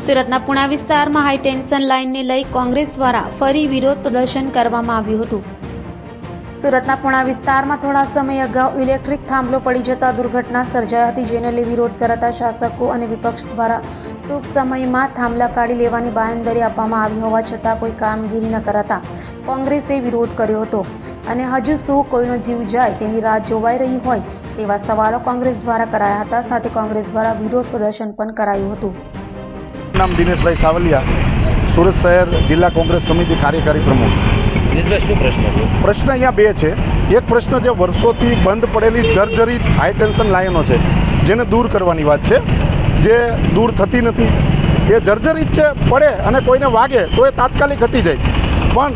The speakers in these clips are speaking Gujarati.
સુરતના પુણા વિસ્તારમાં હાઈ ટેન્શન લાઇનને લઈ કોંગ્રેસ દ્વારા ફરી વિરોધ પ્રદર્શન કરવામાં આવ્યું હતું। સુરતના પુણા વિસ્તારમાં થોડા સમય અગાઉ ઇલેક્ટ્રિક થાંભલો પડી જતા દુર્ઘટના સર્જાઈ હતી, જેને લઈ વિરોધ કરાતા શાસકો અને વિપક્ષ દ્વારા ટૂંક સમયમાં થાંભલા કાઢી લેવાની બાંયધરી આપવામાં આવી હોવા છતાં કોઈ કામગીરી ન કરાતા કોંગ્રેસે વિરોધ કર્યો હતો અને હજુ શું કોઈનો જીવ જાય તેની રાહ જોવાઈ રહી હોય તેવા સવાલો કોંગ્રેસ દ્વારા કરાયા હતા। સાથે કોંગ્રેસ દ્વારા વિરોધ પ્રદર્શન પણ કરાયું હતું। નામ દિનેશભાઈ સાવલિયા, સુરત શહેર જિલ્લા કોંગ્રેસ સમિતિ કાર્યકારી પ્રમુખ। શું પ્રશ્ન છે? પ્રશ્ન અહીંયા બે છે। એક પ્રશ્ન જે વર્ષોથી બંધ પડેલી જર્જરિત હાઈ ટેન્શન લાઈનો છે, જેને દૂર કરવાની વાત છે, જે દૂર થતી નથી। એ જર્જરિત છે, પડે અને કોઈને વાગે તો એ તાત્કાલિક હટી જાય, પણ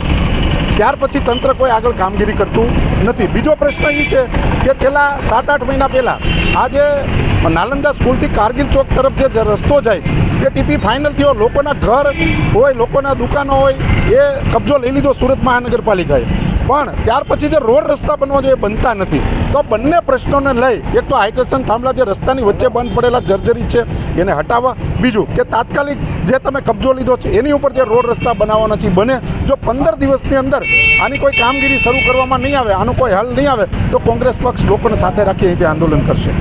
ત્યાર પછી તંત્ર કોઈ આગળ કામગીરી કરતું નથી। બીજો પ્રશ્ન એ છે કે છેલ્લા 7-8 મહિના પહેલાં આ જે નાલંદા સ્કૂલથી કારગિલ ચોક તરફ જે રસ્તો જાય છે એ ટીપી ફાઇનલ થયો, લોકોના ઘર હોય, લોકોના દુકાનો હોય, એ કબજો લઈ લીધો સુરત મહાનગરપાલિકાએ, પણ ત્યાર પછી જે રોડ રસ્તા બનવા જોઈએ બનતા નથી। તો બંને પ્રશ્નોને લઈ એક તો હાઈ ટેન્શન થાંભલા જે રસ્તાની વચ્ચે બંધ પડેલા જર્જરિત છે એને હટાવવા, બીજું કે તાત્કાલિક જે તમે કબજો લીધો છે એની ઉપર જે રોડ રસ્તા બનાવવાના છે બને। જો 15 દિવસની અંદર આની કોઈ કામગીરી શરૂ કરવામાં નહીં આવે, આનું કોઈ હલ નહીં આવે તો કોંગ્રેસ પક્ષ લોકોને સાથે રાખી અહીંથી આંદોલન કરશે।